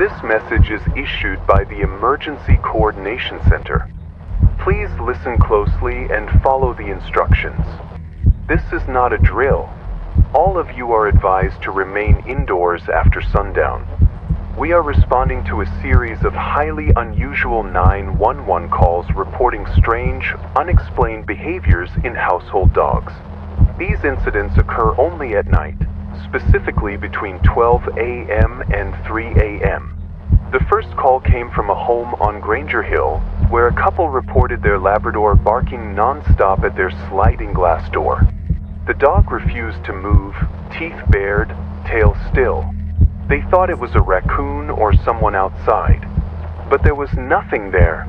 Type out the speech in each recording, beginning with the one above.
This message is issued by the Emergency Coordination Center. Please listen closely and follow the instructions. This is not a drill. All of you are advised to remain indoors after sundown. We are responding to a series of highly unusual 911 calls reporting strange, unexplained behaviors in household dogs. These incidents occur only at night, specifically between 12 a.m. and 3 a.m. The first call came from a home on Granger Hill, where a couple reported their Labrador barking non-stop at their sliding glass door. The dog refused to move, teeth bared, tail still. They thought it was a raccoon or someone outside, but there was nothing there.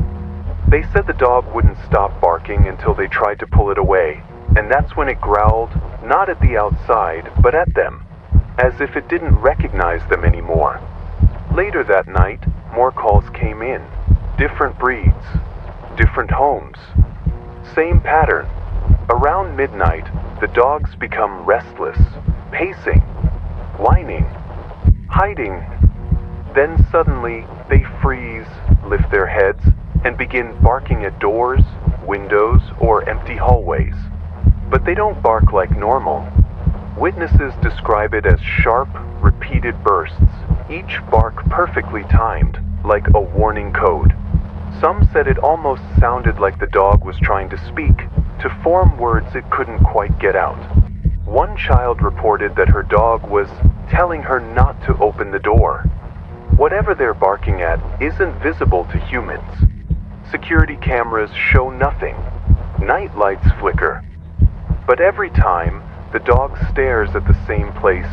They said the dog wouldn't stop barking until they tried to pull it away, and that's when it growled, not at the outside, but at them, as if it didn't recognize them anymore. Later that night, more calls came in. Different breeds, different homes. Same pattern. Around midnight, the dogs become restless, pacing, whining, hiding. Then suddenly, they freeze, lift their heads, and begin barking at doors, windows, or empty hallways. But they don't bark like normal. Witnesses describe it as sharp, repeated bursts, each bark perfectly timed, like a warning code. Some said it almost sounded like the dog was trying to speak, to form words it couldn't quite get out. One child reported that her dog was telling her not to open the door. Whatever they're barking at isn't visible to humans. Security cameras show nothing. Night lights flicker. But every time, the dog stares at the same place,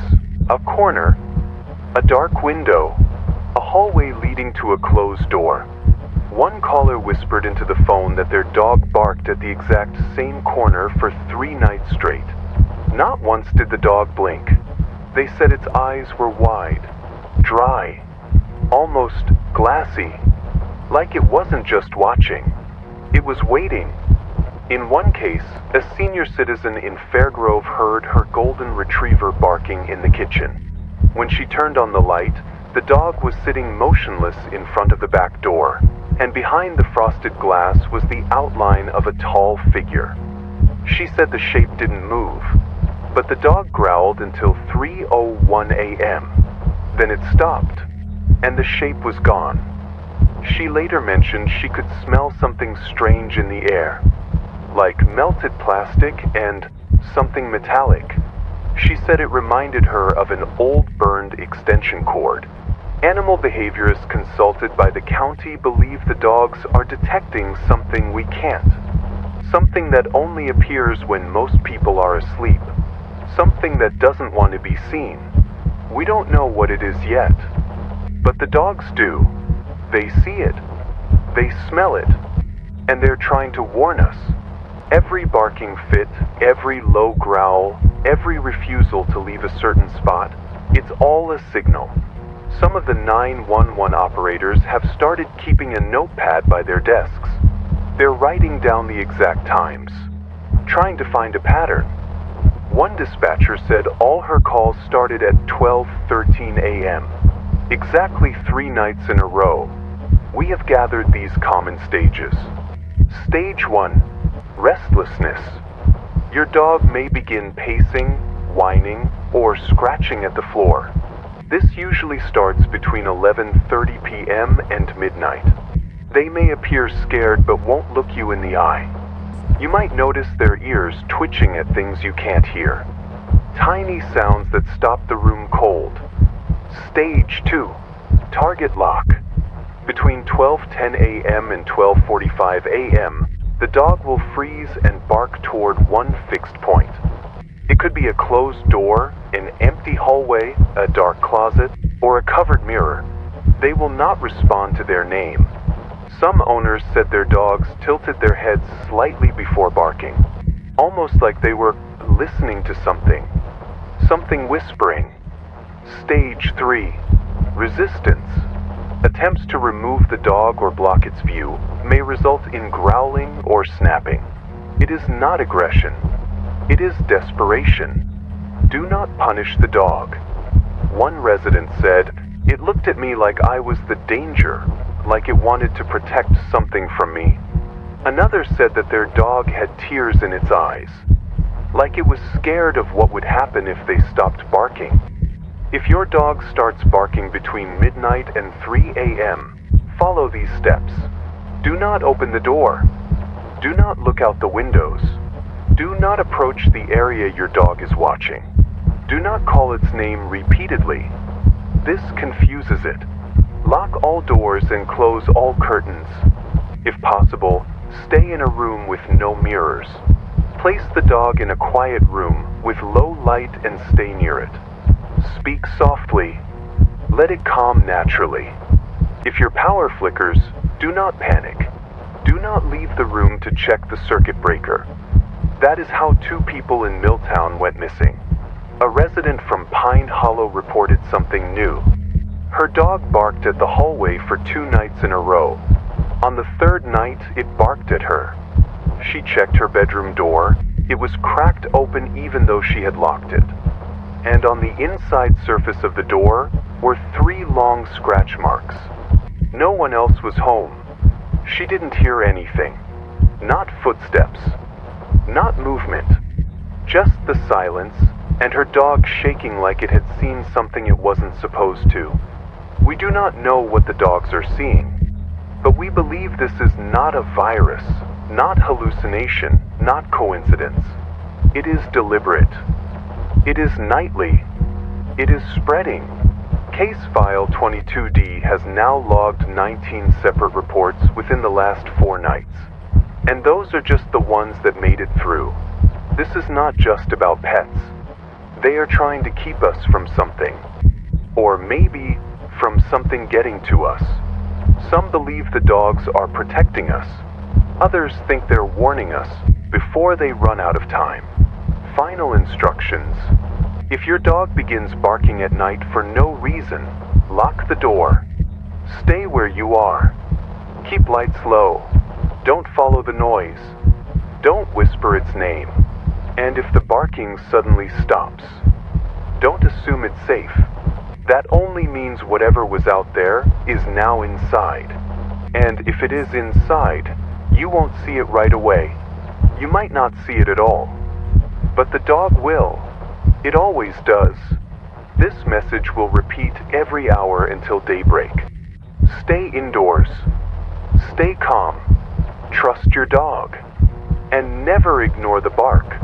a corner, a dark window, a hallway leading to a closed door. One caller whispered into the phone that their dog barked at the exact same corner for 3 nights straight. Not once did the dog blink. They said its eyes were wide, dry, almost glassy, like it wasn't just watching, it was waiting. In one case, a senior citizen in Fairgrove heard her golden retriever barking in the kitchen. When she turned on the light, the dog was sitting motionless in front of the back door, and behind the frosted glass was the outline of a tall figure. She said the shape didn't move, but the dog growled until 3:01 a.m. Then it stopped, and the shape was gone. She later mentioned she could smell something strange in the air, like melted plastic and something metallic. She said it reminded her of an old burned extension cord. Animal behaviorists consulted by the county believe the dogs are detecting something we can't. Something that only appears when most people are asleep. Something that doesn't want to be seen. We don't know what it is yet. But the dogs do. They see it. They smell it. And they're trying to warn us. Every barking fit, every low growl, every refusal to leave a certain spot, it's all a signal. Some of the 911 operators have started keeping a notepad by their desks. They're writing down the exact times, trying to find a pattern. One dispatcher said all her calls started at 12:13 a.m., exactly 3 nights in a row. We have gathered these common stages. Stage 1. Restlessness. Your dog may begin pacing, whining, or scratching at the floor. This usually starts between 11:30 p.m. and midnight. They may appear scared but won't look you in the eye. You might notice their ears twitching at things you can't hear. Tiny sounds that stop the room cold. Stage 2. Target lock. Between 12:10 a.m. and 12:45 a.m., the dog will freeze and bark toward one fixed point. It could be a closed door, an empty hallway, a dark closet, or a covered mirror. They will not respond to their name. Some owners said their dogs tilted their heads slightly before barking, almost like they were listening to something whispering. Stage 3. Resistance. Attempts to remove the dog or block its view may result in growling or snapping. It is not aggression. It is desperation. Do not punish the dog. One resident said, It looked at me like I was the danger, like it wanted to protect something from me. Another said that their dog had tears in its eyes, like it was scared of what would happen if they stopped barking. If your dog starts barking between midnight and 3 a.m., follow these steps. Do not open the door. Do not look out the windows. Do not approach the area your dog is watching. Do not call its name repeatedly. This confuses it. Lock all doors and close all curtains. If possible, stay in a room with no mirrors. Place the dog in a quiet room with low light and stay near it. Speak softly. Let it calm naturally. If your power flickers, do not panic. Do not leave the room to check the circuit breaker. That is how 2 people in Milltown went missing. A resident from Pine Hollow reported something new. Her dog barked at the hallway for 2 nights in a row. On the 3rd night, it barked at her. She checked her bedroom door. It was cracked open even though she had locked it. And on the inside surface of the door were 3 long scratch marks. No one else was home. She didn't hear anything. Not footsteps. Not movement. Just the silence, and her dog shaking like it had seen something it wasn't supposed to. We do not know what the dogs are seeing, but we believe this is not a virus, not hallucination, not coincidence. It is deliberate. It is nightly. It is spreading. Case file 22D has now logged 19 separate reports within the last 4 nights. And those are just the ones that made it through. This is not just about pets. They are trying to keep us from something. Or maybe from something getting to us. Some believe the dogs are protecting us. Others think they're warning us before they run out of time. Final instructions. If your dog begins barking at night for no reason, lock the door. Stay where you are. Keep lights low. Don't follow the noise. Don't whisper its name. And if the barking suddenly stops, don't assume it's safe. That only means whatever was out there is now inside. And if it is inside, you won't see it right away. You might not see it at all. But the dog will. It always does. This message will repeat every hour until daybreak. Stay indoors. Stay calm. Trust your dog. And never ignore the bark.